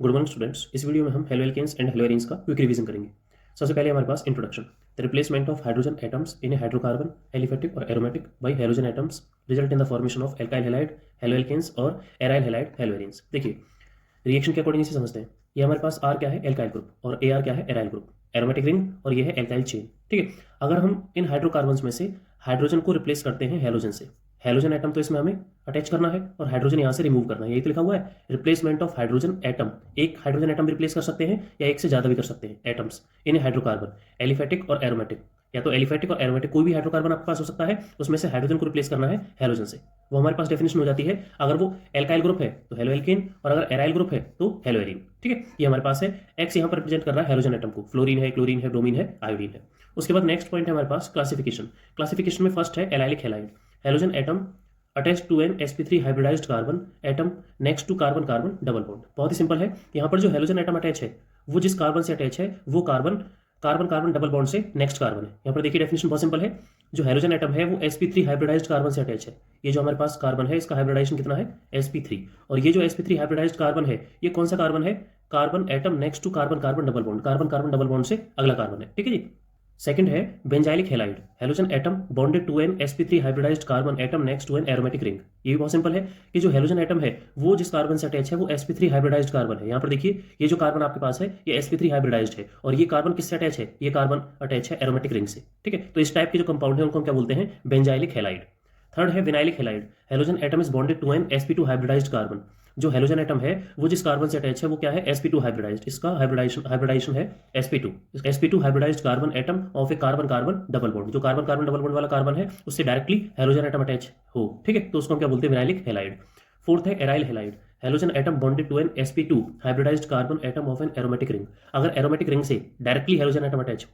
Good morning students. इस video में हम हेलोएल्केन्स एंड हेलोएरीन्स का क्विक रिवीजन करेंगे। सबसे पहले हमारे पास introduction. The replacement of hydrogen atoms in a hydrocarbon aliphatic और aromatic by halogen atoms result in the formation of alkyl halide haloalkanes और एराइल हैलाइड हेलोएरीन्स। देखिए रिएक्शन के अकॉर्डिंग इसे समझते हैं। ये हमारे पास आर क्या है, एल्काइल ग्रुप, और ए आर क्या है, एराइल ग्रुप, एरोमेटिक रिंग, और ये है एल्काइल चेन। ठीक है, अगर हम इन हाइड्रोकार्बन्स में से हाइड्रोजन को रिप्लेस करते हैं हेलोजन से, हेलोजन एटम तो इसमें हमें अटैच करना है और हाइड्रोजन यहाँ से रिमूव करना है, यही तो लिखा हुआ है रिप्लेसमेंट ऑफ हाइड्रोजन एटम। एक हाइड्रोजन एटम रिप्लेस कर सकते हैं या एक से ज्यादा भी कर सकते हैं एटम्स इन हाइड्रोकार्बन, एलिफेटिक और एरोमेटिक, या तो एलिफेटिक और एरोमेटिक कोई भी हाइड्रोकार्बन आपके पास हो सकता है, उसमें से हाइड्रोजन को रिप्लेस करना है हेलोजन से। वो हमारे पास डेफिनेशन हो जाती है, अगर वो एल्काइल ग्रुप है तो हेलोएल्केन, और अगर एराइल ग्रुप है तो हेलोएरीन। ठीक है, ये हमारे पास है। एक्स यहाँ पर रिप्रेजेंट कर रहा है हेलोजन एटम को, फ्लोरीन है, क्लोरीन है, ब्रोमीन है, आयोडीन है। उसके बाद नेक्स्ट पॉइंट है हमारे पास क्लासिफिकेशन। क्लासिफिकेशन में फर्स्ट है allylic halide, halogen atom attach to an sp3 hybridized carbon atom next to carbon carbon double bond. बहुत ही सिंपल है, यहाँ पर जो हेलोजन एटम अटैच है वो जिस कार्बन से अटैच है वो carbon carbon carbon double bond से नेक्स्ट कार्बन है। यहाँ पर देखिए डेफिनेशन बहुत सिंपल है, जो हेलोजन एटम है वो sp3 हाइब्रिडाइज्ड कार्बन से अटैच है। ये जो हमारे पास कार्बन है इसका हाइब्रिडाइजेशन कितना है, sp3, और ये जो sp3 हाइब्रिडाइज्ड कार्बन है ये कौन सा कार्बन है, carbon atom next to carbon carbon double bond, carbon carbon double bond से अगला कार्बन है। ठीक है जी। सेकंड है benzylic halide, halogen atom bonded to an sp3 hybridized carbon atom next to an aromatic ring. ये भी बहुत सिंपल है कि जो हेलोजन एटम है वो जिस कार्बन से अटैच है वो sp3 हाइब्रिडाइज्ड कार्बन है। यहाँ पर देखिए ये जो कार्बन आपके पास है ये sp3 हाइब्रिडाइज्ड है, और ये कार्बन किससे अटैच है, ये कार्बन अटैच है एरोमेटिक रिंग से। ठीक है, तो इस टाइप के जो कंपाउंड है उनको हम क्या बोलते हैं, बेंजाइलिक हैलाइड। थर्ड है vinylic halide, halogen atom is bonded to an sp2 hybridized carbon. जो हेलोजन एटम है वो जिस कार्बन से अटैच है वो क्या है, sp2 हाइब्रिडाइज्ड, इसका हाइब्रिडाइजेशन है sp2। sp2 hybridized carbon atom of A carbon carbon double bond, जो कार्बन कार्बन डबल बॉन्ड वाला कार्बन है उससे डायरेक्टली हेलोजन एटम अटैच हो। ठीक है, तो उसको हम क्या बोलते हैं, विनाइलिक हैलाइड। फोर्थ है aryl halide, halogen atom bonded to an sp2 hybridized carbon atom of an aromatic ring. अगर एरोमेटिक रिंग से डायरेक्टली हेलोजन एटम अटैच,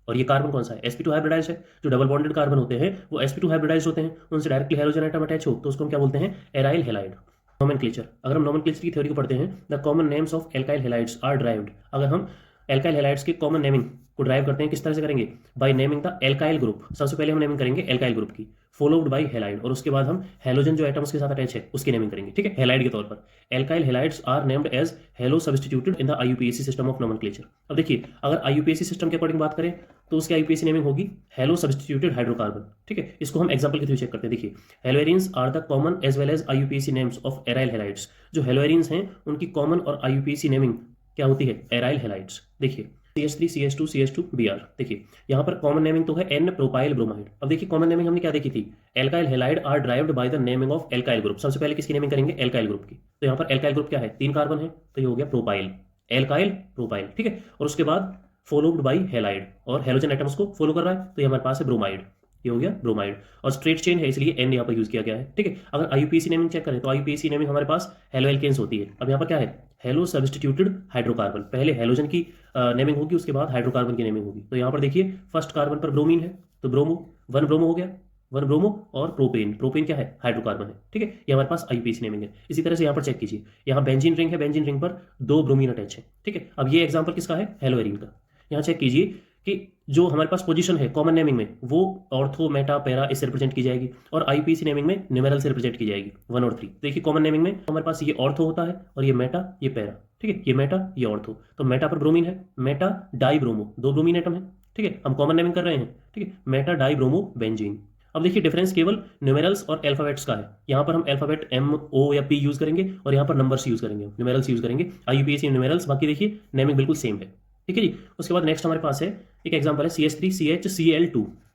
और ये कार्बन कौन सा है, sp2 हाइब्रिडाइज है, जो डबल बॉन्डेड कार्बन होते हैं वो sp2 हाइब्रिडाइज होते हैं, उनसे डायरेक्टली हेलोजन एटम अटैच हो तो उसको हम क्या बोलते हैं, एराइल हैलाइड। नोमेनक्लेचर, अगर हम नोमेनक्लेचर की थ्योरी को पढ़ते हैं, the common names of alkyl halides are derived. अगर हम एल्काइल हैलाइड्स के कॉमन नेमिंग को ड्राइव करते हैं, किस तरह से करेंगे, by naming the alkyl group. सबसे पहले हम नेमिंग करेंगे एल्काइल ग्रुप की, फॉलोड बाय हैलाइड, और उसके बाद हम हेलोजन जो एटम्स के साथ अटैच है उसकी नेमिंग करेंगे। ठीक है, हैलाइड के तौर पर alkyl halides are named as halo substituted in the IUPAC system of nomenclature. अब देखिए अगर IUPAC सिस्टम के अकॉर्डिंग बात करें तो उसकी IUPAC नेमिंग होगी हेलो सब्स्टिट्यूटेड हाइड्रोकार्बन। ठीक है, इसको हम एग्जांपल के थ्रू चेक करते हैं। देखिए haloarenes are the common as well as IUPAC names of aryl halides. जो हेलोएरीन्स हैं उनकी कॉमन और IUPAC नेमिंग क्या होती है, एराइल हैलाइड्स। देखिए CH3 CH2 CH2 Br। देखिए यहाँ पर कॉमन नेमिंग तो है N प्रोपाइल ब्रोमाइड। अब देखिए कॉमन नेमिंग हमने क्या देखी थी, alkyl halide are derived by the naming of alkyl group. सबसे पहले किसकी नेमिंग करेंगे, एल्काइल ग्रुप की। तो यहाँ पर एल्काइल ग्रुप क्या है, 3 कार्बन है, तो ये हो गया प्रोपाइल, एल्काइल प्रोपाइल। ठीक है, और उसके बाद फॉलोड बाई हैलाइड, और हेलोजन एटम्स को फॉलो कर रहा है तो ये हमारे पास है ब्रोमाइड, ये हो गया ब्रोमाइड, और स्ट्रेट चेन है इसलिए N यहाँ पर यूज किया गया है। ठीक है, अगर IUPAC नेमिंग चेक करें तो IUPAC नेमिंग हमारे पास हेलोएल्केन्स होती है। अब यहाँ पर क्या है, हेलो सब्स्टिट्यूटेड हाइड्रोकार्बन, पहले हेलोजन की नेमिंग होगी उसके बाद हाइड्रोकार्बन की नेमिंग होगी। तो यहाँ पर देखिए फर्स्ट कार्बन पर ब्रोमीन है तो ब्रोमो, 1 ब्रोमो हो गया, 1 ब्रोमो, और प्रोपेन, प्रोपेन क्या है, हाइड्रोकार्बन है। ठीक है, ये हमारे पास IUPAC नेमिंग है। इसी तरह से यहाँ पर चेक कीजिए, यहाँ बेंजीन रिंग है, बेंजीन रिंग पर 2 ब्रोमीन अटैच है। ठीक है, अब ये एग्जाम्पल किसका है, हेलोएरीन का। यहाँ चेक कीजिए कि जो हमारे पास पोजीशन है कॉमन नेमिंग में वो ऑर्थो मेटा पैरा इससे रिप्रेजेंट की जाएगी, और IUPAC नेमिंग में न्यूमेरल से रिप्रेजेंट की जाएगी 1 और 3। देखिए कॉमन नेमिंग में हमारे पास ये ऑर्थो होता है और ये मेटा ये पैरा। ठीक है, ये मेटा ये ऑर्थो, तो मेटा पर ब्रोमीन है, Meta die bromo, 2 bromine atom है। ठीक है, हम कॉमन नेमिंग कर रहे हैं। ठीक है, मेटा डाई ब्रोमो बेंजीन। अब देखिए डिफरेंस केवल न्यूमेरल्स और अल्फाबेट्स का है। यहाँ पर हम अल्फाबेट M O या P यूज करेंगे और यहाँ पर नंबर्स यूज करेंगे, न्यूमेरल्स यूज करेंगे, IUPAC न्यूमेरल्स। बाकी देखिए नेमिंग बिल्कुल सेम है। ठीक है जी। उसके बाद नेक्स्ट हमारे पास है एक एग्जांपल है CH3 CH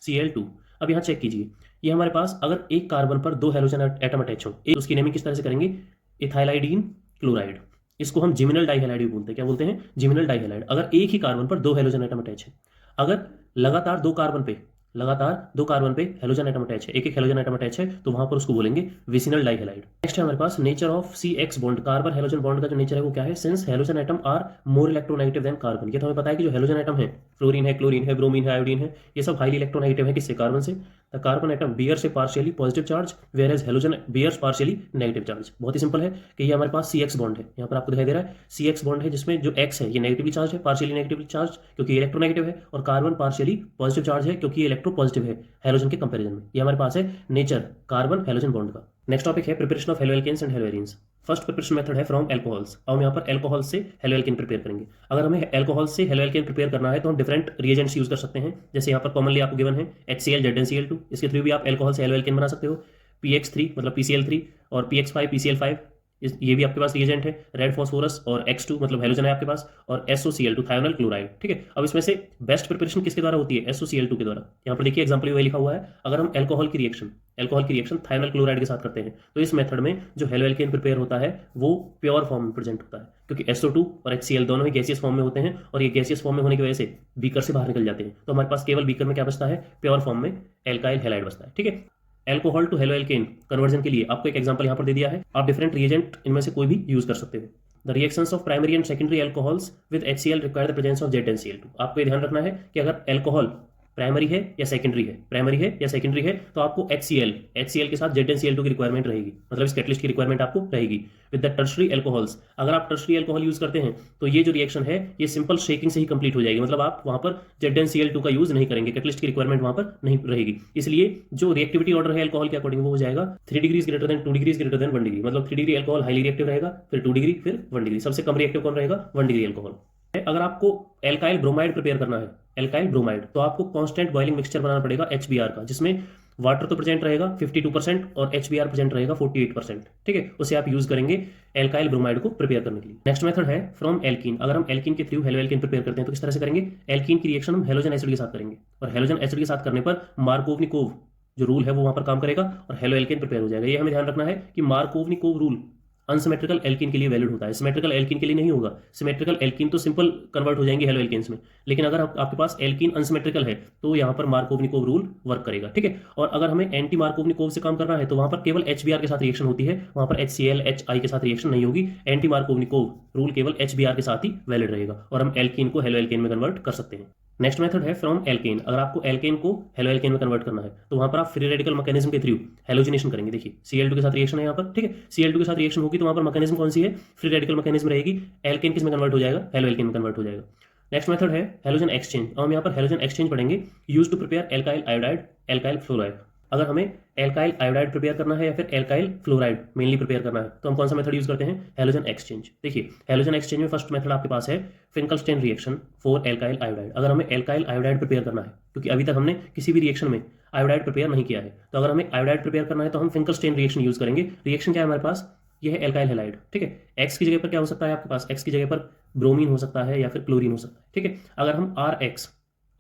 Cl2। अब यहाँ चेक कीजिए, ये हमारे पास अगर एक कार्बन पर 2 हेलोजन एटम अटैच हो, उसकी नेमिंग किस तरह से करेंगे, इथाइलाइडीन क्लोराइड। इसको हम जिमिनल डाइहैलाइड भी बोलते हैं। क्या बोलते हैं, जिमिनल डाइहैलाइड। अगर एक ही कार्बन पर 2 हेलोजन एटम अटैच है, अगर लगातार 2 कार्बन पे हेलोजन एटम अटैच है, एक हेलोजन एटम अटैच है, तो वहां पर उसको बोलेंगे विसिनल डाइहैलाइड। नेक्स्ट है हमारे पास nature of CX bond, carbon halogen bond का जो नेचर है वो क्या है, since halogen atom are more electronegative than carbon. ये तो हमें पता है कि जो हेलोजन एटम है, फ्लोरीन है, क्लोरीन है, ब्रोमीन है, आयोडीन है, ये सब हाईली इलेक्ट्रोनेगेटिव है किससे, कार्बन से। द कार्बन एटम बियर से partially positive charge, whereas halogen bears partially negative charge. बहुत ही सिंपल है कि ये हमारे पास CX बॉन्ड है, यहाँ पर आपको दिखाई दे रहा है CX बॉन्ड है, जिसमें जो X है ये नेगेटिवली चार्ज है, पार्शियली नेगेटिवली चार्ज क्योंकि इलेक्ट्रोनेगेटिव है, और कार्बन पार्शियली पॉजिटिव चार्ज है क्योंकि ये इलेक्ट्रो पॉजिटिव है हेलोजन के कंपैरिजन में। ये हमारे पास है नेचर कार्बन हेलोजन बॉन्ड का। नेक्स्ट टॉपिक है preparation of haloalkanes and haloarenes. First preparation method है फ्रॉम एल्कोहल्स। अब हम यहाँ पर एल्कोहल से हेलो एल्केन प्रिपेयर करेंगे। अगर हमें एल्कोहल से हेलो एल्केन प्रिपेयर करना है तो हम डिफरेंट रिएजेंट्स यूज कर सकते हैं। जैसे यहाँ पर कॉमनली आपको गिवन है HCl ZnCl2, इसके थ्रू भी आप एल्कोहल से हेलो एल्केन बना सकते हो। PX3 मतलब PCl3 और PX5 PCl5 ये भी आपके पास रिएजेंट है। रेड फॉस्फोरस और X2 मतलब हेलोजन है आपके पास, और SOCl2 थायोनाइल क्लोराइड। ठीक है, अब इसमें से बेस्ट प्रिपरेशन किसके द्वारा होती है? SOCl2 के द्वारा। यहाँ पर देखिए एग्जांपल में लिखा हुआ है, अगर हम एल्कोहल की रिएक्शन थायोनाइल क्लोराइड के साथ करते हैं तो इस मेथड में जो हेलो एल्केन प्रिपेयर होता है वो प्योर फॉर्म में प्रेजेंट होता है, क्योंकि SO2 और HCl दोनों ही गैसियस फॉर्म में होते हैं, और ये गैसियस फॉर्म में होने की वजह से बीकर से बाहर निकल जाते हैं। तो हमारे पास केवल बीकर में क्या बचता है? प्योर फॉर्म में एल्काइल हैलाइड बचता है। ठीक है, alcohol to halo alkane conversion के लिए आपको एक एग्जांपल यहाँ पर दे दिया है, आप डिफरेंट रिएजेंट इनमें से कोई भी यूज कर सकते हो। The reactions of primary and secondary alcohols with HCl require the presence of ZnCl2। आपको ये ध्यान रखना है कि अगर एल्कोहल प्राइमरी है या सेकेंडरी है तो आपको HCl के साथ ZnCl2 की रिक्वायरमेंट रहेगी, मतलब इस कैटलिस्ट की रिक्वायरमेंट आपको रहेगी। विद द टर्शरी एल्कोहल्स, अगर आप टर्शरी एल्कोहल यूज करते हैं तो ये जो रिएक्शन है ये सिंपल शेकिंग से ही कंप्लीट हो जाएगी, मतलब आप वहां पर ZnCl2 का यूज नहीं करेंगे, कैटलिस्ट की रिक्वायरमेंट वहां पर नहीं रहेगी। इसलिए जो रिएक्टिविटी ऑर्डर है एल्कोहल के अकॉर्डिंग वो हो जाएगा 3 degrees greater than 2 degrees greater than 1 degree, मतलब 3 डिग्री एल्कोहल हाईली रिएक्टिव रहेगा, फिर 2 डिग्री, फिर 1 डिग्री। सबसे कम रिएक्टिव कौन रहेगा? 1 डिग्री एल्कोहल। अगर आपको एल्काइल ब्रोमाइड प्रिपेयर करना है, एल्काइल ब्रोमाइड, तो आपको कांस्टेंट बॉइलिंग मिक्सचर बनाना पड़ेगा HBr का, जिसमें वाटर तो प्रेजेंट रहेगा 52% और HBr प्रेजेंट रहेगा 48%। ठीक है, उसे आप यूज करेंगे एल्काइल ब्रोमाइड को प्रिपेयर करने के लिए। नेक्स्ट मेथड है फ्रॉम एल्कीन। अगर हम एल्कीन के थ्रू हेलो एल्केन प्रिपेयर करते हैं तो किस तरह से करेंगे? एल्कीन की रिएक्शन हम हेलोजन एसिड के साथ करेंगे, और हेलोजन एसिड के साथ करने पर मार्कोवनिकोव जो रूल है वो वहां पर काम करेगा और हेलो एल्केन प्रिपेयर हो जाएगा। ये हमें ध्यान रखना है कि मार्कोवनिकोव रूल अनसिमेट्रिकल एल्कीन के लिए वैलिड होता है, सिमेट्रिकल एल्कीन के लिए नहीं होगा। सिमेट्रिकल एल्कीन तो सिंपल कन्वर्ट हो जाएंगे हेलो एल्केन्स में, लेकिन अगर आपके पास एल्कीन अनसिमेट्रिकल है तो यहाँ पर मार्कोवनिकोव रूल वर्क करेगा। ठीक है, और अगर हमें एंटी मार्कोवनिकोव से काम करना है तो वहां पर केवल HBr के साथ रिएक्शन होती है, वहां पर HCl HI के साथ रिएक्शन नहीं होगी। एंटी मार्कोवनिकोव रूल केवल HBr के साथ ही वैलिड रहेगा और हम एल्कीन को हेलो एल्केन में कन्वर्ट कर सकते हैं। नेक्स्ट मेथड है फ्रॉम एल्केन। अगर आपको एल्केन को हेलो एल्केन में कन्वर्ट करना है तो वहां पर आप फ्री रेडिकल मैकेनिज्म के थ्रू हेलोजिनेशन करेंगे। देखिए Cl2 के साथ रिएक्शन है यहाँ पर। ठीक है, Cl2 के साथ रिएक्शन होगी तो वहां पर मैकेनिज्म कौन सी है? फ्री रेडिकल मैकेनिज्म रहेगी। एल्केन किस में कन्वर्ट हो जाएगा? हेलो एल्केन में कन्वर्ट हो जाएगा। नेक्स्ट मेथड है हेलोजन एक्सचेंज। हम यहाँ पर हेलोजन एक्सचेंज पढ़ेंगे, use to prepare alkyl iodide, alkyl fluoride. अगर हमें एल्काइल आयोडाइड प्रिपेयर करना है या फिर एल्काइल फ्लोराइड मेनली प्रिपेयर करना है तो हम कौन सा मेथड यूज करते हैं? Halogen exchange. देखिए हेलोजन एक्सचेंज में फर्स्ट मेथड आपके पास है फिंकलस्टेन रिएक्शन फॉर एल्काइल आयोडाइड। अगर हमें एल्काइल आयोडाइड प्रिपेयर करना है, क्योंकि अभी तक हमने किसी भी रिएक्शन में आयोडाइड प्रिपेयर नहीं किया है, तो अगर हमें आयोडाइड प्रिपेयर करना है तो हम फिंकलस्टेन रिएक्शन यूज करेंगे। रिएक्शन क्या है हमारे पास? ये है एल्काइल हैलाइड। ठीक है, एक्स की जगह पर क्या हो सकता है आपके पास? एक्स की जगह पर ब्रोमीन हो सकता है या फिर क्लोरीन हो सकता है। ठीक है, अगर हम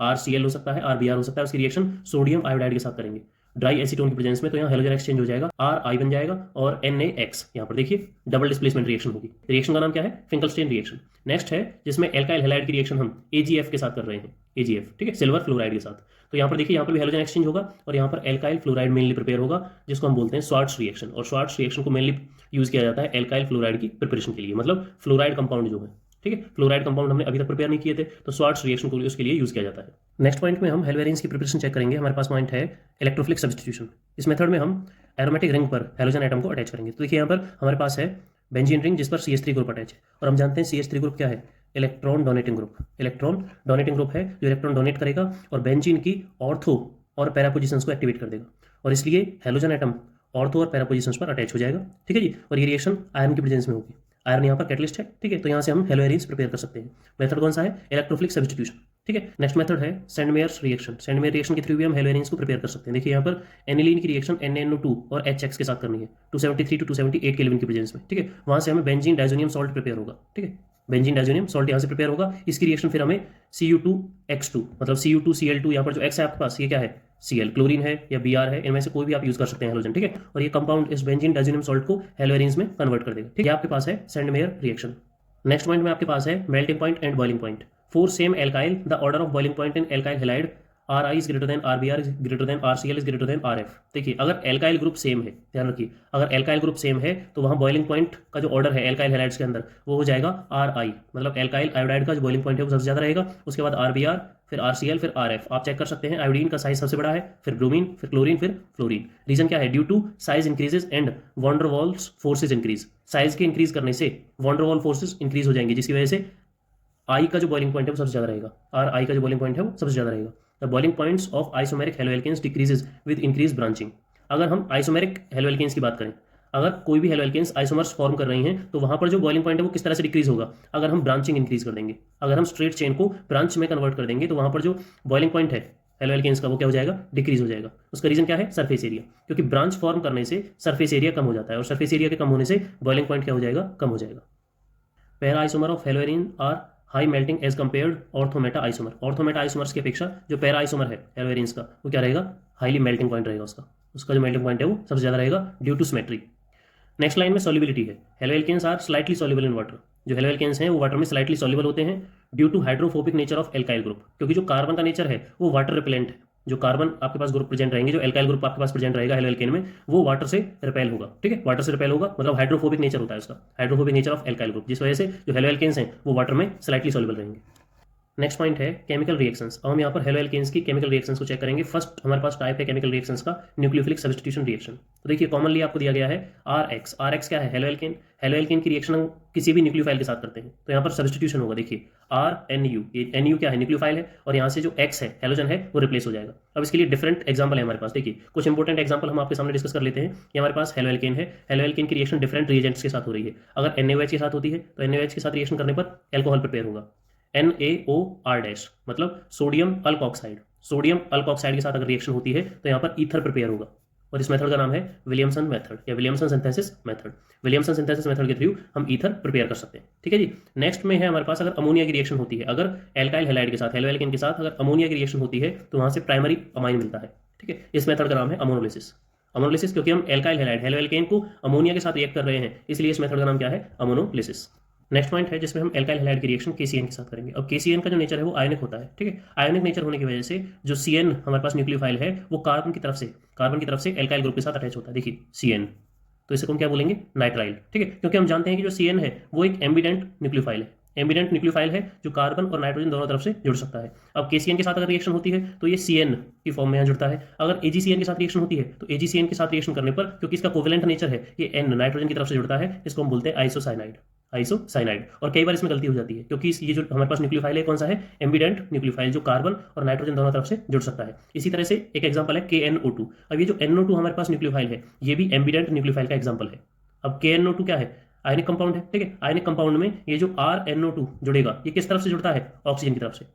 RCl हो सकता है, RBr हो सकता है, उसकी रिएक्शन सोडियम आयोडाइड के साथ करेंगे ड्राई एसीटोन की प्रेजेंस में, तो यहाँ हेलोजन एक्सचेंज हो जाएगा, RI बन जाएगा और NaX। यहाँ पर देखिए डबल डिस्प्लेसमेंट रिएक्शन होगी। रिएक्शन का नाम क्या है? फिंकलस्टेन रिएक्शन। नेक्स्ट है जिसमें एल्काइल हैलाइड की रिएक्शन हम AgF के साथ कर रहे हैं, AgF। ठीक है, सिल्वर फ्लोराइड के साथ। तो यहाँ पर देखिए यहाँ पर भी हेलोजन एक्सचेंज होगा और यहाँ पर एल्काइल फ्लोराइड मेनली प्रिपेयर होगा, जिसको हम बोलते हैं स्वार्ट्स रिएक्शन। और स्वार्ट्स रिएक्शन को मेनली यूज किया जाता है एल्काइल फ्लोराइड की प्रिपरेशन के लिए, मतलब फ्लोराइड कंपाउंड जो है। ठीक है, फ्लोराइड कंपाउंड हमने अभी तक प्रिपेयर नहीं किए थे, तो स्वार्ट्स रिएक्शन को उसके लिए यूज किया जाता है। नेक्स्ट पॉइंट में हम हेलोवेरिन्स की प्रिपरेशन चेक करेंगे। हमारे पास पॉइंट है इलेक्ट्रोफिलिक सब्स्टिट्यूशन। इस मेथड में हम एरोमेटिक रिंग पर हेलोजन एटम को अटैच करेंगे। तो देखिए यहाँ पर हमारे पास है बेंजीन रिंग जिस पर CH3 ग्रुप अटैच है, और हम जानते हैं CH3 ग्रुप क्या है? Electron donating group. Electron donating group है जो इलेक्ट्रॉन डोनेट करेगा और बेंजीन की ऑर्थो और पैरा पोजिशंस को एक्टिवेट कर देगा, और इसलिए हेलोजन एटम ऑर्थो और पैरा पोजिशंस पर अटैच हो जाएगा। ठीक है जी, और ये रिएक्शन आयरन की प्रेजेंस में होगी। आयरन यहाँ पर कैटलिस्ट है। ठीक है, तो यहाँ से हम हेलोवेरिन्स प्रिपेयर कर सकते हैं। मेथड कौन सा है? Electrophilic substitution. ठीक है, नेक्स्ट मेथड है सेंडमेयर्स रिएक्शन। सेंडमेयर रिएक्शन के थ्रू भी हम हेलोवेरिन्स को प्रिपेयर कर सकते हैं। देखिए यहाँ पर एनिलीन की रिएक्शन NaNO2 और HX के साथ करनी है 273 to 278 केल्विन की प्रेजेंस में। ठीक है, वहाँ से हमें बेंजीन डाइजोनियम सॉल्ट प्रिपेयर होगा। ठीक है, बेंजीन डाइजोनियम सॉल्ट यहाँ से प्रिपेयर होगा। इसकी रिएक्शन फिर हमें Cu2X2 मतलब Cu2Cl2, यहाँ पर जो X है आपके पास ये क्या है? Cl, क्लोरीन है या Br है, इनमें से कोई भी आप यूज कर सकते हैं हेलोजन। ठीक है, और ये कंपाउंड इस बेंजीन डाइजोनियम सॉल्ट को हेलोवेरिन्स में कन्वर्ट कर देगा। ठीक है, आपके पास है सेंडमेयर रिएक्शन। नेक्स्ट पॉइंट में आपके पास है melting point and boiling point. For same alkyl the order of boiling point in alkyl halide RI is greater than RBr is greater than RCl is greater than RF। देखिए अगर alkyl group same है, ध्यान रखिए, अगर alkyl group same है तो वहाँ boiling point का जो ऑर्डर है एल्काइल हैलाइड्स के अंदर वो हो जाएगा RI, मतलब एल्काइल आयोडाइड का जो बॉइलिंग पॉइंट है वो सबसे ज़्यादा रहेगा। उसके बाद RBr, फिर RCl, फिर RF। आप चेक कर सकते हैं आयोडीन का साइज सबसे बड़ा है, फिर ब्रोमीन, फिर क्लोरीन, फिर फ्लोरीन। रीजन क्या है? Due to size increases and van der Waals forces increase. Size के इंक्रीज करने से वॉन डर वाल फोर्सेज इंक्रीज हो जाएंगे, जिसकी वजह से I का जो बॉइलिंग पॉइंट है वो सबसे ज़्यादा रहेगा। RI का जो बॉइलिंग पॉइंट है वो सबसे ज़्यादा रहेगा। The boiling points of isomeric haloalkanes decreases with increase branching. अगर हम आइसोमेरिक हेलोएल्केन्स की बात करें, अगर कोई भी हेलो एल्केन्स आइसोमर्स फॉर्म कर रही हैं तो वहां पर जो बॉइलिंग पॉइंट है वो किस तरह से डिक्रीज होगा, अगर हम ब्रांचिंग इंक्रीज कर देंगे, अगर हम स्ट्रेट चेन को ब्रांच में कन्वर्ट कर देंगे तो वहां पर जो बॉइलिंग पॉइंट है हेलो एल्केन्स का वो क्या हो जाएगा, डिक्रीज हो जाएगा। उसका रीजन क्या है, सरफेस एरिया, क्योंकि ब्रांच फॉर्म करने से सरफेस एरिया कम हो जाता है और सरफेस एरिया के कम होने से बॉइलिंग पॉइंट क्या हो जाएगा, कम हो जाएगा। Para isomer of haloarene are high melting as compared ortho meta isomer, ortho meta isomers की अपेक्षा जो पैरा आइसोमर है हेलोएरिन्स का वो क्या रहेगा, हाईली मेल्टिंग पॉइंट रहेगा उसका, उसका जो मेल्टिंग पॉइंट है वो सबसे ज़्यादा रहेगा due to symmetry. Next line में सॉल्युबिलिटी है, halo alkanes are slightly soluble in water, जो हेलो एल्केन्स हैं वो वाटर में स्लाइटली सॉल्युबल होते हैं due to hydrophobic nature of alkyl group, क्योंकि जो कार्बन का नेचर है वो वाटर रिपेलेंट है, जो कार्बन आपके पास ग्रुप प्रेजेंट रहेंगे, जो एल्काइल ग्रुप आपके पास प्रेजेंट रहेगा हेलो एल्केन में वो वाटर से रिपेल होगा। ठीक है, वाटर से रिपेल होगा मतलब हाइड्रोफोबिक नेचर होता है उसका, hydrophobic nature of alkyl group, जिस वजह से जो हेलो एल्केन्स हैं वो वाटर में स्लाइटली सॉल्युबल रहेंगे। नेक्स्ट पॉइंट है केमिकल रिएक्शंस। अब हम यहाँ पर हेलो एल्केन्स की केमिकल रिएक्शंस को चेक करेंगे। फर्स्ट हमारे पास टाइप है केमिकल रिएक्शंस का न्यूक्लियोफिलिक सब्स्टिट्यूशन रिएक्शन। तो देखिए कॉमनली आपको दिया गया है आर एक्स क्या है, हेलो एल्केन, हेलो एल्केन की रिएक्शन हम किसी भी न्यूक्लियोफाइल के साथ करते हैं तो यहाँ पर सब्स्टिट्यूशन होगा। देखिए RNU, ये NU क्या है, न्यूक्लियोफाइल है, और यहाँ से जो X है हेलोजन है वो रिप्लेस हो जाएगा। अब इसके लिए डिफरेंट एग्जांपल है हमारे पास, देखिए कुछ इंपॉर्टेंट एग्जांपल हम आपके सामने डिस्कस कर लेते हैं। ये हमारे पास हेलो एल्केन है, हेलो एल्केन की रिएक्शन डिफरेंट रिएजेंट्स के साथ हो रही है। अगर NaOH के साथ होती है तो NaOH के साथ रिएक्शन करने पर एल्कोहल प्रिपेयर होगा, NaOR- मतलब सोडियम अल्कोक्साइड, सोडियम अल्कोक्साइड के साथ अगर रिएक्शन होती है तो यहाँ पर ईथर प्रिपेयर होगा, और इस मेथड का नाम है विलियमसन मेथड या Williamson synthesis method. Williamson synthesis method के थ्रू हम ईथर प्रिपेयर कर सकते हैं। ठीक है जी। नेक्स्ट में है हमारे पास अगर अमोनिया की रिएक्शन होती है, अगर एल्काइल हैलाइड के साथ, हेलो एल्केन के साथ अगर अमोनिया की रिएक्शन होती है तो वहां से प्राइमरी अमाइन मिलता है। ठीक है, इस मेथड का नाम है अमोनोलिसिस। अमोनोलिसिस क्योंकि हम एल्काइल हैलाइड हेलो एल्केन को अमोनिया के साथ रिएक्ट कर रहे हैं, इसलिए इस मेथड का नाम क्या है, अमोनोलिसिस। नेक्स्ट पॉइंट है जिसमें हम एल्काइल हैलाइड की रिएक्शन KCN के साथ करेंगे। अब KCN का जो नेचर है वो आयनिक होता है। ठीक है, आयनिक नेचर होने की वजह से जो CN हमारे पास न्यूक्लियोफाइल है वो कार्बन की तरफ से एल्काइल ग्रुप के साथ अटैच होता है। देखिए CN, तो इसे हम क्या बोलेंगे, नाइट्राइल। ठीक है, क्योंकि हम जानते हैं कि जो CN है वो एक एम्बिडेंट न्यूक्लियोफाइल है, एम्बिडेंट न्यूक्लियोफाइल है जो कार्बन और नाइट्रोजन दोनों तरफ से जुड़ सकता है। अब KCN के साथ अगर रिएक्शन होती है तो ये CN की फॉर्म में यहाँ जुड़ता है। अगर AgCN के साथ रिएक्शन होती है तो AgCN के साथ रिएक्शन करने पर, क्योंकि इसका कोवेलेंट नेचर है, ये N नाइट्रोजन की तरफ से जुड़ता है, इसको हम बोलते हैं आइसोसाइनाइड। और कई बार इसमें गलती हो जाती है क्योंकि ये जो हमारे पास न्यूक्लियोफाइल है कौन सा है, एम्बिडेंट न्यूक्लियोफाइल, जो कार्बन और नाइट्रोजन दोनों तरफ से जुड़ सकता है। इसी तरह से एक एग्जांपल है KNO2। अब ये जो NO2 हमारे पास न्यूक्लियोफाइल है ये भी एम्बिडेंट न्यूक्लियोफाइल का एग्जांपल है। अब KNO2 क्या है, आयनिक कंपाउंड है। ठीक है, आयनिक कंपाउंड में ये जो RNO2 जुड़ेगा ये किस तरफ से जुड़ता है, ऑक्सीजन की तरफ से।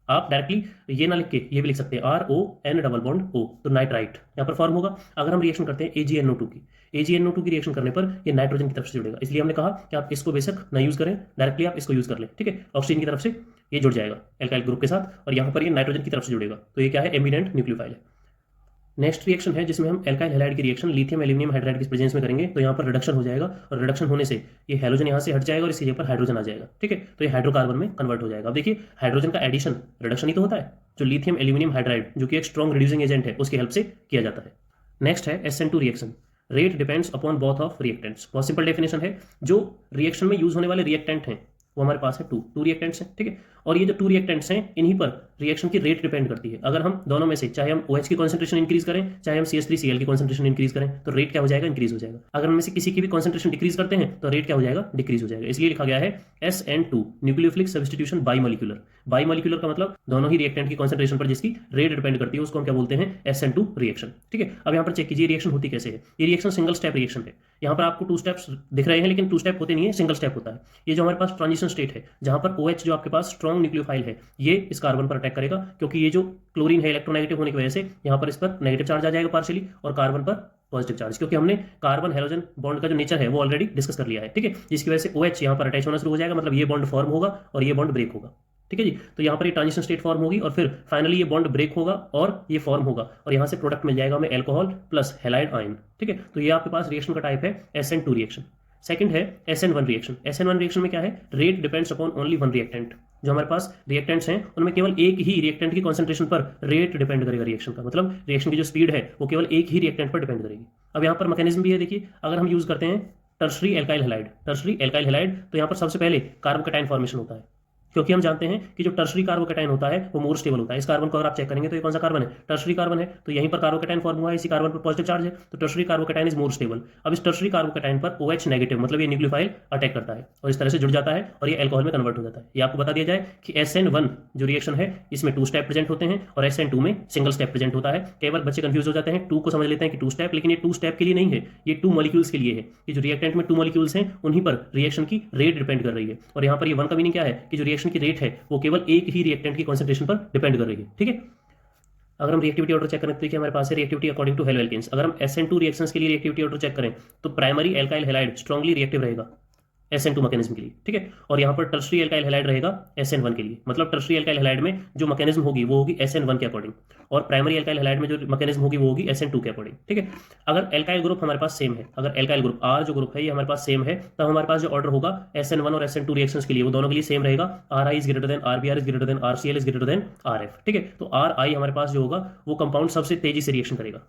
आप डायरेक्टली ये ना लिख के ये भी लिख सकते हैं RON डबल बॉन्ड O, तो नाइट्राइट यहाँ पर फॉर्म होगा। अगर हम रिएक्शन करते हैं AgNO2 की, AgNO2 की रिएक्शन करने पर ये नाइट्रोजन की तरफ से जुड़ेगा, इसलिए हमने कहा कि आप इसको बेशक ना यूज करें, डायरेक्टली आप इसको यूज कर लें। ठीक है, ऑक्सीजन की तरफ से ये जुड़ जाएगा एल्काइल ग्रुप के साथ, और यहाँ पर ये नाइट्रोजन की तरफ से जुड़ेगा, तो ये क्या है, एमिडेंट न्यूक्लियोफाइल है। नेक्स्ट रिएक्शन है जिसमें हम एल्काइल हैलाइड की रिएक्शन लिथियम एल्यूमिनियम हाइड्राइड की प्रेजेंस में करेंगे, तो यहाँ पर रिडक्शन हो जाएगा, और रिडक्शन होने से ये हाइड्रोजन यहाँ से हट जाएगा और इसकी जगह पर हाइड्रोजन आ जाएगा। ठीक है, तो ये हाइड्रोकार्बन में कन्वर्ट हो जाएगा। अब देखिए हाइड्रोजन का एडिशन रिडक्शन ही तो होता है, जो लिथियम एल्यूमिनियम हाइड्राइड जो कि एक स्ट्रॉन्ग रिड्यूसिंग एजेंट है उसकी हेल्प से किया जाता है। नेक्स्ट है SN2 reaction. Rate depends upon both of reactants. बहुत सिंपल डेफिनेशन है, जो रिएक्शन में यूज होने वाले रिएक्टेंट हैं वो हमारे पास है टू रिएक्टेंट्स हैं। ठीक है, और ये जो टू रिएक्टेंट्स हैं इन्हीं पर रिएक्शन की रेट डिपेंड करती है। अगर हम दोनों में से चाहे हम OH की कॉन्सेंट्रेशन इंक्रीज करें, चाहे हम CH3Cl की कॉन्सेंट्रेशन इंक्रीज करें, तो रेट क्या हो जाएगा, इंक्रीज हो जाएगा। अगर हम से किसी की भी कॉन्सेंट्रेशन डिक्रीज करते हैं तो रेट क्या हो जाएगा, डिक्रीज हो जाएगा। इसलिए लिखा गया है SN2 न्यूक्लियोफिलिक सब्स्टिट्यूशन बाइमोलिकुलर। बाइमोलिकुलर का मतलब दोनों ही रिएक्टेंट की कॉन्सेंट्रेशन पर जिसकी रेट डिपेंड करती है उसको हम क्या बोलते हैं, SN2 रिएक्शन। ठीक है, अब यहाँ पर चेक कीजिए रिएक्शन होती कैसे है। ये रिएक्शन सिंगल स्टेप रिएक्शन है। यहाँ पर आपको 2 स्टेप्स दिख रहे हैं लेकिन 2 स्टेप होते नहीं है, सिंगल स्टेप होता है। ये जो हमारे पास ट्रांजिशन स्टेट है जहां पर OH जो आपके पास स्ट्रॉन्ग न्यूक्लियोफाइल है ये इस कार्बन पर अटैक करेगा, क्योंकि ये जो क्लोरीन है इलेक्ट्रोनेगेटिव होने की वजह से यहाँ पर इस पर नेगेटिव चार्ज आ जाएगा पार्शियली, और कार्बन पर पॉजिटिव चार्ज, क्योंकि हमने कार्बन हेलोजन बॉन्ड का जो नेचर है वो ऑलरेडी डिस्कस कर लिया है। ठीक है, जिसकी वजह से OH यहाँ पर अटैच होना शुरू हो जाएगा, मतलब ये बॉन्ड फॉर्म होगा और ये बॉन्ड ब्रेक होगा। ठीक है जी, तो यहाँ पर ये ट्रांजिशन स्टेट फॉर्म होगी और फिर फाइनली ये बॉन्ड ब्रेक होगा और ये फॉर्म होगा, और यहाँ से प्रोडक्ट मिल जाएगा हमें एल्कोहल प्लस हैलाइड आयन। ठीक है, तो ये आपके पास रिएक्शन का टाइप है SN2 रिएक्शन। सेकंड है SN1 रिएक्शन। SN1 रिएक्शन में क्या है, rate depends upon only one reactant. जो हमारे पास रिएक्टेंट्स हैं उनमें केवल एक ही रिएक्टेंट की कॉन्सेंट्रेशन पर रेट डिपेंड करेगा रिएक्शन का, मतलब रिएक्शन की जो स्पीड है वो केवल एक ही रिएक्टेंट पर डिपेंड करेगी। अब यहाँ पर मैकेनिज्म भी है, देखिए अगर हम यूज करते हैं टर्शरी एल्काइल हैलाइड, तो यहाँ पर सबसे पहले कार्बोकैटायन फॉर्मेशन होता है। क्योंकि हम जानते हैं कि जो टर्शरी कार्बोकैटायन होता है वो मोर स्टेबल होता है। इस कार्बन को अगर आप चेक करेंगे तो ये कौन सा कार्बन है, टर्शरी कार्बन है, तो यहीं पर कार्बोकैटायन फॉर्म हुआ है, इसी कार्बन पर पॉजिटिव चार्ज है, तो tertiary carbocation is more stable. अब इस टर्शरी कार्बोकैटायन पर OH नेगेटिव मतलब ये न्यूक्लियोफाइल अटैक करता है और इस तरह से जुड़ जाता है और ये अल्कोहल में कन्वर्ट हो जाता है। ये आपको बता दिया जाए कि SN1 जो रिएक्शन है इसमें 2 स्टेप प्रेजेंट होते हैं और SN2 में सिंगल स्टेप प्रेजेंट होता है। कई बार बच्चे कंफ्यूज हो जाते हैं, 2 को समझ लेते हैं कि 2 स्टेप, लेकिन ये 2 स्टेप के लिए नहीं है, ये 2 मॉलिक्यूल्स के लिए है। ये जो रिएक्टेंट में 2 मॉलिक्यूल्स हैं उन्हीं पर रिएक्शन की रेट डिपेंड कर रही है। और यहाँ पर ये 1 का मीनिंग क्या है कि जो रिएक्शन की रेट है वो केवल एक ही रिएक्टेंट की कॉन्सेंट्रेशन पर डिपेंड कर रही है। ठीक है, अगर हम रिएक्टिविटी ऑर्डर चेक करें तो देखिए हमारे पास है रिएक्टिविटी अकॉर्डिंग टू हेलोएल्केन्स। अगर हम SN2 रिएक्शंस के लिए रिएक्टिविटी ऑर्डर चेक करें तो primary alkyl halide strongly reactive रहेगा SN2 मैकेनिज्म के लिए। ठीक है, और यहाँ पर टर्शरी एल्काइल हैलाइड रहेगा SN1 के लिए। मतलब टर्शरी एल्काइल हैलाइड में जो मैकेनिज्म होगी वो होगी SN1 के अकॉर्डिंग, और प्राइमरी एल्काइल हैलाइड में जो मैकेनिज्म होगी वो होगी SN2 के अकॉर्डिंग। ठीक है, अगर एल्काइल ग्रुप हमारे पास सेम है, अगर एल्काइल ग्रुप R जो ग्रुप है ये हमारे पास सेम है, तब हमारे पास जो ऑर्डर होगा SN1 और SN2 रिएक्शंस के लिए वो दोनों के लिए सेम रहेगा। RI is greater than RBR is greater than RCl is greater than RF। ठीक है, तो RI हमारे पास जो होगा वो कंपाउंड सबसे तेजी से रिएक्शन करेगा।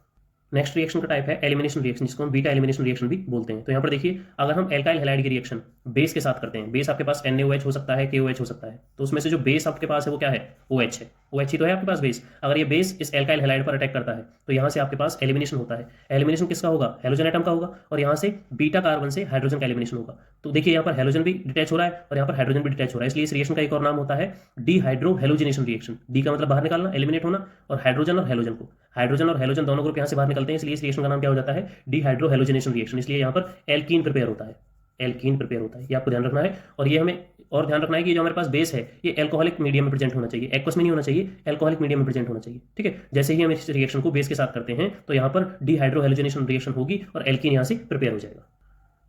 नेक्स्ट रिएक्शन का टाइप है एलिमिनेशन रिएक्शन, जिसको हम बीटा एलिमिनेशन रिएक्शन भी बोलते हैं। तो यहाँ पर देखिए अगर हम एल्काइल हैलाइड की रिएक्शन बेस के साथ करते हैं, बेस आपके पास NaOH हो सकता है, KOH हो सकता है, तो उसमें से जो बेस आपके पास है वो क्या है, OH है। OH ही तो है आपके पास बेस। अगर ये बेस इस एल्काइल हैलाइड पर अटैक करता है तो यहाँ से आपके पास एलिमिनेशन होता है। एलिमिनेशन किसका होगा, हेलोजन एटम का होगा, और यहाँ से बीटा कार्बन से हाइड्रोजन का एलिमिनेशन होगा। तो देखिए यहाँ पर हेलोजन भी डिटैच हो रहा है और यहाँ पर हाइड्रोजन भी डिटैच हो रहा है, इसलिए इस रिएक्शन का एक और नाम होता है डिहाइड्रो हेलोजिनेशन रिएक्शन। डी का मतलब बाहर निकालना, एलिमिनेट होना, और हाइड्रोजन और हेलोजन दोनों ग्रुप यहाँ से बाहर निकलते हैं, इसलिए इस रिएक्शन का नाम क्या हो जाता है, डिहाइड्रो हेलोजिनेशन रिएक्शन। इसलिए यहाँ पर एल्कीन प्रिपेयर होता है, एल्कीन प्रिपेयर होता है, ये आपको ध्यान रखना है। और ये हमें और ध्यान रखना है कि जो हमारे पास बेस है ये एल्कोहलिक मीडियम में प्रेजेंट होना चाहिए, एक्वस में नहीं होना चाहिए, एल्कोहलिक मीडियम में प्रेजेंट होना चाहिए। ठीक है, जैसे ही हम इस रिएक्शन को बेस के साथ करते हैं तो यहाँ पर डिहाइड्रो हेलोजिनेशन रिएक्शन होगी और एल्कीन यहाँ से प्रिपेयर हो जाएगा।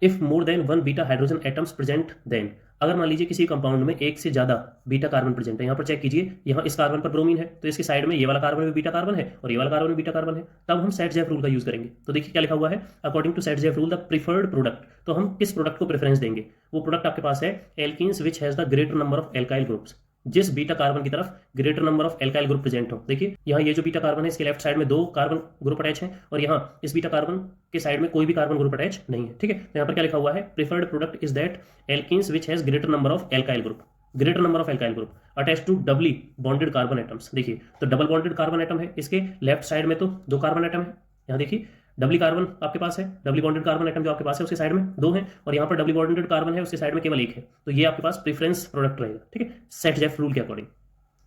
If more than 1 beta hydrogen atoms present then, अगर मान लीजिए किसी कंपाउंड में एक से ज्यादा बीटा कार्बन प्रेजेंट है, यहाँ पर चेक कीजिए, यहाँ इस कार्बन पर ब्रोमीन है तो इसके साइड में ये वाला कार्बन भी बीटा कार्बन है और ये वाला कार्बन भी बीटा कार्बन है, तब हम सेट जेफ रूल का यूज करेंगे। तो देखिए क्या लिखा हुआ है, according to Saytzeff rule the preferred product, तो हम किस प्रोडक्ट को प्रेफरेंस देंगे, वो प्रोडक्ट आपके पास है alkenes which has the greater number of alkyl groups, जिस बीटा कार्बन की तरफ greater number of alkyl group present हो। देखिए यहाँ ये जो बीटा कार्बन है इसके लेफ्ट साइड में 2 कार्बन ग्रुप अटैच है और यहाँ इस बीटा कार्बन के साइड में कोई भी कार्बन ग्रुप अटैच नहीं है। ठीक है, तो यहाँ पर क्या लिखा हुआ है, preferred product is that alkenes which has greater number of alkyl group, greater number of alkyl group attach to doubly bonded carbon atoms. देखिए तो डबल बॉन्डेड कार्बन एटम है, इसके लेफ्ट साइड में तो 2 कार्बन एटम है, यहाँ देखिए डबली carbon आपके पास है, डबली बॉन्डेड कार्बन एटम जो आपके पास है उसके साइड में 2 हैं, और यहाँ पर डबली बॉन्डेड कार्बन है उसके साइड में केवल 1 है, तो ये आपके पास प्रेफरेंस प्रोडक्ट रहेगा। ठीक है, सेट जेफ रूल के अकॉर्डिंग।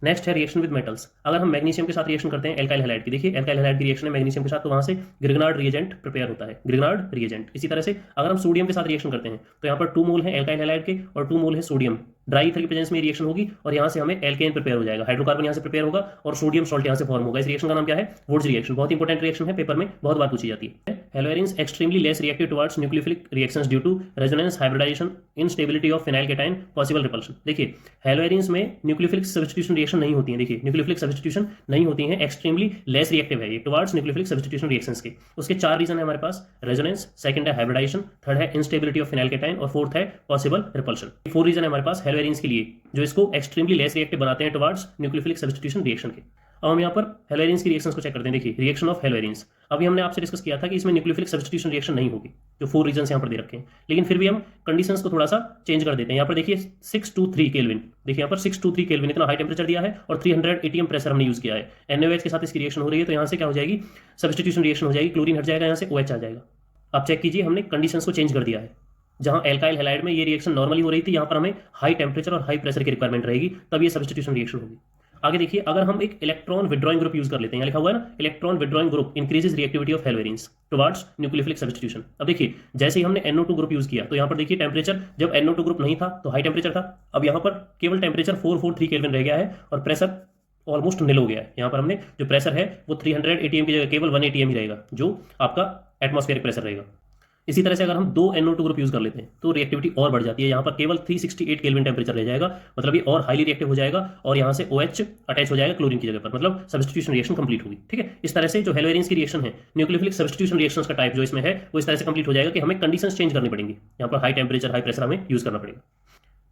नेक्स्ट है रिएक्शन विद मेटल्स। अगर हम मैग्नीशियम के साथ रिएक्शन करते हैं एल्काइल हैलाइड की, देखिए एल्काइल हैलाइड की रिएक्शन है मैग्नीशियम के साथ, तो वहां से ग्रिग्नार्ड रिएजेंट प्रिपेयर होता है, ग्रिग्नार्ड रिएजेंट। इसी तरह से अगर हम सोडियम के साथ रिएक्शन करते हैं तो यहाँ पर 2 मोल है एल्काइल हैलाइड के और 2 मोल है सोडियम, ड्राई ईथर की प्रेजेंस में रिएक्शन होगी और यहाँ से हमें एल्केन प्रिपेयर हो जाएगा, हाइड्रोकार्बन यहाँ से प्रिपेयर होगा और सोडियम सॉल्ट यहाँ से फॉर्म होगा। इस रिएक्शन का नाम क्या है, वुड्स रिएक्शन। बहुत इंपॉर्टेंट रिएक्शन है, पेपर में बहुत बार पूछी जाती है। Haloarenes extremely less reactive towards nucleophilic reactions due to resonance hybridization instability of phenyl cation possible repulsion. देखिए हेलोएरिन्स में न्यूक्लियोफिलिक सब्स्टिट्यूशन रिएक्शन नहीं होती है, देखिए न्यूक्लियोफिलिक सब्स्टिट्यूशन नहीं होती है, एक्सट्रीमली लेस रिएक्टिव है ये टुवर्ड्स न्यूक्लियोफिलिक सब्स्टिट्यूशन रिएक्शंस के। उसके 4 रीजन है हमारे पास, रेजोनेंस, सेकंड है हाइब्रिडाइजेशन, थर्ड है इनस्टेबिलिटी ऑफ फिनाइलकेटाइन और फोर्थ है पॉसिबल रिपल्शन। 4 रीजन है हमारे पास हेलोएरिन्स के लिए जो इसको एक्सट्रीमली लेस रिएक्टिव बनाते हैं टुवर्ड्स न्यूक्लियोफिलिक सब्स्टिट्यूशन रिएक्शन के। अब हम यहाँ पर हेलोएरिन्स की रिएक्शंस को चेक करते हैं। देखिए रिएक्शन ऑफ हेलोएरिन्स, अभी हमने आपसे डिस्कस किया था कि इसमें न्यूक्लियोफिलिक सब्स्टिट्यूशन रिएक्शन नहीं होगी, जो 4 रीजंस यहाँ पर दे रखे हैं, लेकिन फिर भी हम कंडीशंस को थोड़ा सा चेंज कर देते हैं। यहाँ पर देखिए 623 केल्विन, देखिए यहाँ पर 623 केल्विन इतना हाई टेम्परेचर दिया है और 300 ATM प्रेशर हमने यूज किया है। NaOH के साथ इसकी रिएक्शन हो रही है, तो यहाँ से क्या हो जाएगी, सब्स्टिट्यूशन रिएक्शन हो जाएगी, क्लोरीन हट जाएगा, यहाँ से OH आ जाएगा। आप चेक कीजिए हमने कंडीशंस को चेंज कर दिया है, जहां एल्काइल हैलाइड में ये रिएक्शन नॉर्मली हो रही थी, यहाँ पर हमें हाई टेम्परेचर और हाई प्रेशर की रिक्वायरमेंट रहेगी, तब ये सब्स्टिट्यूशन रिएक्शन होगी। आगे देखिए अगर हम एक इलेक्ट्रॉन विड्रॉइंग ग्रुप यूज कर लेते हैं, यहाँ लिखा हुआ है ना, electron withdrawing group increases reactivity of हेलोएरिन्स towards nucleophilic substitution. अब देखिए जैसे ही हमने NO2 ग्रुप यूज किया तो यहाँ पर देखिए टेम्परेचर, जब NO2 ग्रुप नहीं था तो हाई टेम्परेचर था, अब यहाँ पर केवल टेम्परेचर 443 केल्विन रह गया है और प्रेशर ऑलमोस्ट निल हो गया है। यहाँ पर हमने जो प्रेशर है वो 300 ATM की जगह केवल 1 ATM ही रहेगा, जो आपका एटमॉस्फेरिक प्रेशर रहेगा। इसी तरह से अगर हम 2 NO2 ग्रुप यूज कर लेते हैं तो रिएक्टिविटी और बढ़ जाती है, यहाँ पर केवल 368 केल्विन टेम्परेचर रह जाएगा, मतलब ये और हाईली रिएक्टिव हो जाएगा और यहाँ से OH अटैच हो जाएगा क्लोरीन की जगह पर, मतलब सब्स्टिट्यूशन रिएक्शन कंप्लीट होगी। ठीक है, इस तरह से जो हेलोएरिन्स की रिएक्शन है, न्यूक्लियोफिलिक सब्स्टिट्यूशन रिएक्शंस का टाइप जो इसमें है वो इस तरह से कंप्लीट हो जाएगा कि हमें कंडीशंस चेंज करनी पड़ेंगी, यहाँ पर हाई टेम्परेचर हाई प्रेशर हमें यूज करना पड़ेगा।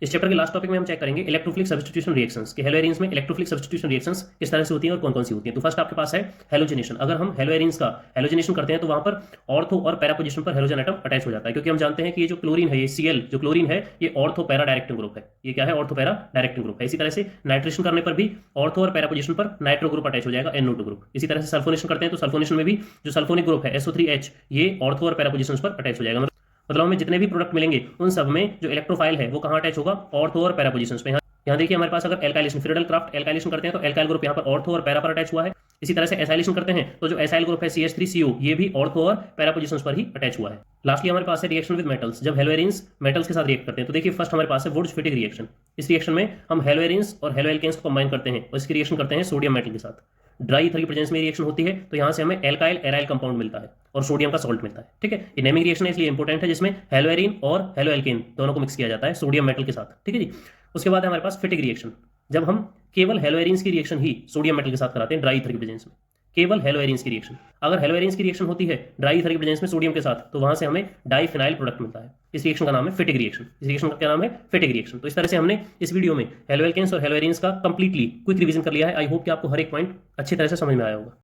इस चैप्टर के लास्ट टॉपिक में हम चेक करेंगे इलेक्ट्रोफिलिक सब्स्टिट्यूशन रिएक्शंस कि हेलोएरिन्स में इलेक्ट्रोफिलिक सब्स्टिट्यूशन रिएक्शंस किस तरह से होती हैं और कौन कौन सी होती हैं। तो फर्स्ट आपके पास है हेलोजनेशन। अगर हम हेलोएरिन्स का हेलोजनेशन करते हैं तो वहां पर ऑर्थो और पैरा पोजीशन पर हेलोजन एटम अटैच हो जाता है, क्योंकि हम जानते हैं कि ये जो क्लोरीन है, ये Cl जो क्लोरीन है, ये ऑर्थो पैरा डायरेक्टिंग ग्रुप है। ये क्या है? ऑर्थो पैरा डायरेक्टिंग ग्रुप है। इसी तरह से नाइट्रेशन करने पर भी ऑर्थो और पैरा पोजीशन पर नाइट्रो ग्रुप अटैच हो जाएगा, NO2 ग्रुप। इसी तरह से सल्फोनेशन करते हैं तो सल्फोनेशन में भी जो सल्फोनिक ग्रुप है SO3H, ये ऑर्थो और पैरा पोजीशन पर अटैच हो जाएगा। मतलब हमें जितने भी प्रोडक्ट मिलेंगे उन सब में जो इलेक्ट्रोफाइल है वो कहाँ अटैच होगा? ऑर्थो और पैरा पोजीशंस पे। यहाँ देखिए हमारे पास अगर एल्काइलेशन, फ्रीडल क्राफ्ट एल्काइलेशन करते हैं तो एल्काइल ग्रुप यहाँ पर ऑर्थो और पैरा पर अटैच हुआ है। इसी तरह से एसाइलेशन करते हैं तो जो एसाइल ग्रुप है CH3CO, ये भी ऑर्थो और पैरा पोजीशंस पर ही अटैच हुआ है। लास्टली हमारे पास है रिएक्शन विद मेटल्स। जब हेलोएरिन्स मेटल्स के साथ रिएक्ट करते हैं तो देखिए फर्स्ट हमारे पास है वुड्स-फिटिग रिएक्शन। इस रिएक्शन में हम हेलोएरिन्स और हेलोएल्केन्स को कंबाइन करते हैं और इसकी रिएक्शन करते हैं सोडियम मेटल के साथ। ड्राई ईथर की प्रेजेंस में रिएक्शन होती है तो यहाँ से हमें एल्काइल एराइल कंपाउंड मिलता है और सोडियम का सॉल्ट मिलता है। ठीक है, ये नेमिंग रिएक्शन है इसलिए इंपॉर्टेंट है, जिसमें हेलोएरिन और हेलोएल्केन दोनों को मिक्स किया जाता है सोडियम मेटल के साथ। ठीक है जी। उसके बाद है हमारे पास फिटिग रिएक्शन। जब हम केवल हेलोएरिन्स की रिएक्शन ही सोडियम मेटल के साथ कराते हैं ड्राई ईथर की प्रेजेंस में, केवल हेलोएरिन्स की रिएक्शन। अगर हेलोएरिन्स की रिएक्शन होती है ड्राई ईथर की प्रेजेंस में सोडियम के साथ तो वहां से हमें डाइफिनाइल प्रोडक्ट मिलता है। इस रिएक्शन का नाम है फिटिग रिएक्शन। इस रिएक्शन का क्या नाम है? फिटिग रिएक्शन। तो इस तरह से हमने इस वीडियो में हेलोएल्केन्स और हेलोएरिन्स का कंप्लीटली क्विक रिवीजन कर लिया है। आई होप कि आपको हर एक पॉइंट अच्छी तरह से समझ में आया होगा।